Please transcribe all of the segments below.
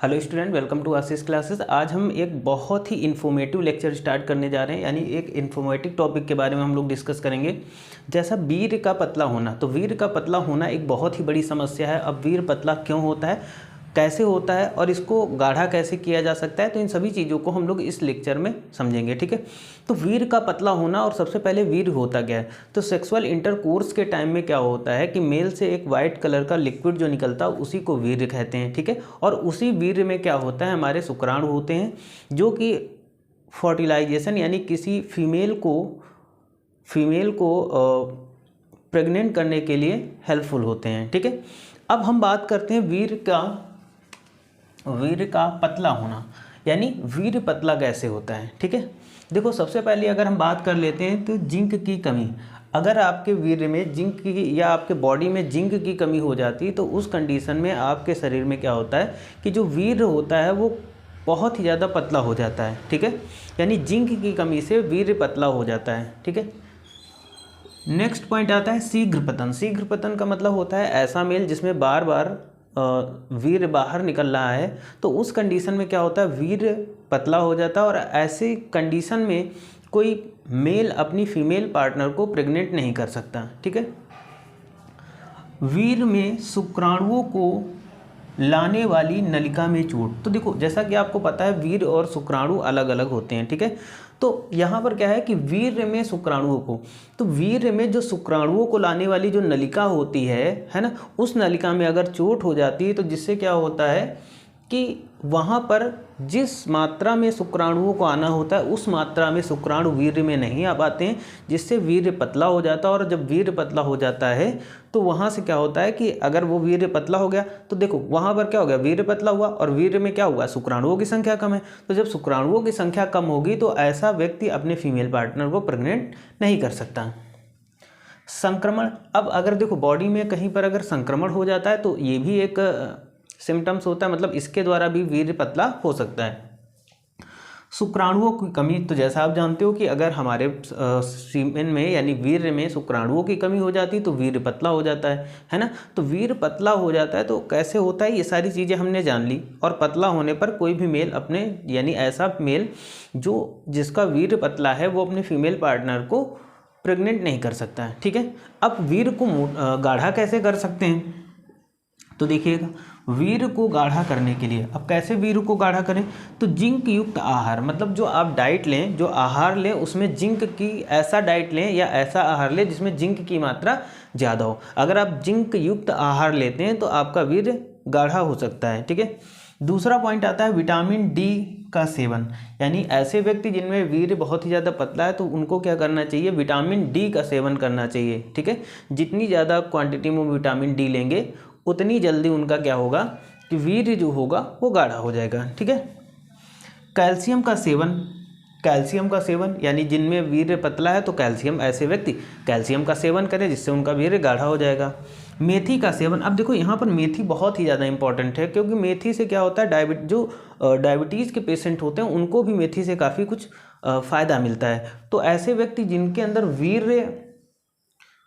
Hello student, welcome to Ashish classes. आज हम एक बहुत ही इन्फॉर्मेटिव लेक्चर स्टार्ट करने जा रहे हैं, यानी एक इन्फॉर्मेटिव टॉपिक के बारे में हम लोग डिस्कस करेंगे। जैसा वीर्य का पतला होना, तो वीर्य का पतला होना एक बहुत ही बड़ी समस्या है। अब वीर्य पतला क्यों होता है, कैसे होता है और इसको गाढ़ा कैसे किया जा सकता है, तो इन सभी चीज़ों को हम लोग इस लेक्चर में समझेंगे। ठीक है, तो वीर्य का पतला होना, और सबसे पहले वीर्य होता क्या है। तो सेक्सुअल इंटरकोर्स के टाइम में क्या होता है कि मेल से एक वाइट कलर का लिक्विड जो निकलता है उसी को वीर्य कहते हैं। ठीक है, और उसी वीर्य में क्या होता है, हमारे शुक्राणु होते हैं जो कि फर्टिलाइजेशन यानी किसी फीमेल को प्रेग्नेंट करने के लिए हेल्पफुल होते हैं। ठीक है, अब हम बात करते हैं वीर्य का पतला होना, यानी वीर्य पतला कैसे होता है। ठीक है, देखो सबसे पहले अगर हम बात कर लेते हैं तो जिंक की कमी, अगर आपके वीर्य में जिंक की या आपके बॉडी में जिंक की कमी हो जाती है तो उस कंडीशन में आपके शरीर में क्या होता है कि जो वीर्य होता है वो बहुत ही ज़्यादा पतला हो जाता है। ठीक है, यानी जिंक की कमी से वीर्य पतला हो जाता है। ठीक है, नेक्स्ट पॉइंट आता है शीघ्र पतन। शीघ्र पतन का मतलब होता है ऐसा मेल जिसमें बार बार वीर्य बाहर निकल रहा है, तो उस कंडीशन में क्या होता है, वीर्य पतला हो जाता है और ऐसी कंडीशन में कोई मेल अपनी फीमेल पार्टनर को प्रेग्नेंट नहीं कर सकता। ठीक है, वीर्य में शुक्राणुओं को लाने वाली नलिका में चोट। तो देखो जैसा कि आपको पता है वीर्य और शुक्राणु अलग अलग होते हैं। ठीक है, तो यहाँ पर क्या है कि वीर्य में शुक्राणुओं को, तो वीर्य में जो शुक्राणुओं को लाने वाली जो नलिका होती है ना, उस नलिका में अगर चोट हो जाती है तो जिससे क्या होता है कि वहाँ पर जिस मात्रा में शुक्राणुओं को आना होता है उस मात्रा में शुक्राणु वीर्य में नहीं आ पाते हैं, जिससे वीर्य पतला हो जाता है। और जब वीर्य पतला हो जाता है तो वहाँ से क्या होता है कि अगर वो वीर्य पतला हो गया तो देखो वहाँ पर क्या हो गया, वीर्य पतला हुआ और वीर्य में क्या हुआ, शुक्राणुओं की संख्या कम है। तो जब शुक्राणुओं की संख्या कम होगी तो ऐसा व्यक्ति अपने फीमेल पार्टनर को प्रेग्नेंट नहीं कर सकता। संक्रमण, अब अगर देखो बॉडी में कहीं पर अगर संक्रमण हो जाता है तो ये भी एक सिम्टम्स होता है, मतलब इसके द्वारा भी वीर्य पतला हो सकता है। शुक्राणुओं की कमी, तो जैसा आप जानते हो कि अगर हमारे सीमेन में यानी वीर्य में शुक्राणुओं की कमी हो जाती है तो वीर्य पतला हो जाता है ना। तो वीर्य पतला हो जाता है तो कैसे होता है, ये सारी चीज़ें हमने जान ली। और पतला होने पर कोई भी मेल अपने, यानी ऐसा मेल जिसका वीर्य पतला है वो अपने फीमेल पार्टनर को प्रेग्नेंट नहीं कर सकता है। ठीक है, अब वीर्य को गाढ़ा कैसे कर सकते हैं, तो देखिएगा वीर्य को गाढ़ा करने के लिए, अब कैसे वीर्य को गाढ़ा करें, तो जिंक युक्त आहार, मतलब जो आप डाइट लें, जो आहार लें उसमें जिंक की, ऐसा डाइट लें या ऐसा आहार लें जिसमें जिंक की मात्रा ज़्यादा हो। अगर आप जिंक युक्त आहार लेते हैं तो आपका वीर्य गाढ़ा हो सकता है। ठीक है, दूसरा पॉइंट आता है विटामिन डी का सेवन, यानी ऐसे व्यक्ति जिनमें वीर्य बहुत ही ज़्यादा पतला है तो उनको क्या करना चाहिए, विटामिन डी का सेवन करना चाहिए। ठीक है, जितनी ज़्यादा क्वांटिटी में विटामिन डी लेंगे उतनी जल्दी उनका क्या होगा कि वीर्य जो होगा वो गाढ़ा हो जाएगा। ठीक है, कैल्शियम का सेवन, यानी जिनमें वीर्य पतला है तो कैल्शियम, ऐसे व्यक्ति कैल्शियम का सेवन करें जिससे उनका वीर्य गाढ़ा हो जाएगा। मेथी का सेवन, अब देखो यहाँ पर मेथी बहुत ही ज़्यादा इंपॉर्टेंट है, क्योंकि मेथी से क्या होता है, डायबिटीज़ के पेशेंट होते हैं उनको भी मेथी से काफ़ी कुछ फ़ायदा मिलता है। तो ऐसे व्यक्ति जिनके अंदर वीर्य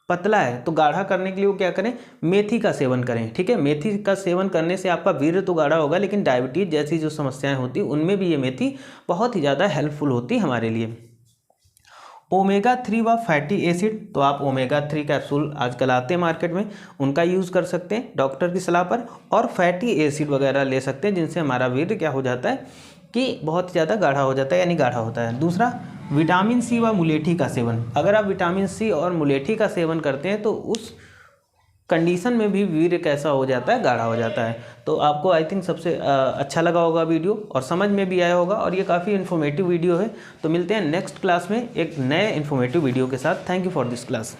पतला है तो गाढ़ा करने के लिए वो क्या करें, मेथी का सेवन करें। ठीक है, मेथी का सेवन करने से आपका वीर्य तो गाढ़ा होगा, लेकिन डायबिटीज़ जैसी जो समस्याएं होती हैं उनमें भी ये मेथी बहुत ही ज़्यादा हेल्पफुल होती है हमारे लिए। ओमेगा 3 व फैटी एसिड, तो आप ओमेगा 3 कैप्सूल आजकल आते हैं मार्केट में, उनका यूज़ कर सकते हैं डॉक्टर की सलाह पर, और फैटी एसिड वगैरह ले सकते हैं जिनसे हमारा वीर्य क्या हो जाता है कि बहुत ज़्यादा गाढ़ा हो जाता है, यानी गाढ़ा होता है। दूसरा विटामिन सी व मुलेठी का सेवन, अगर आप विटामिन सी और मुलेठी का सेवन करते हैं तो उस कंडीशन में भी वीर्य कैसा हो जाता है, गाढ़ा हो जाता है। तो आपको आई थिंक सबसे अच्छा लगा होगा वीडियो और समझ में भी आया होगा, और ये काफ़ी इन्फॉर्मेटिव वीडियो है। तो मिलते हैं नेक्स्ट क्लास में एक नए इन्फॉर्मेटिव वीडियो के साथ। Thank you for this class.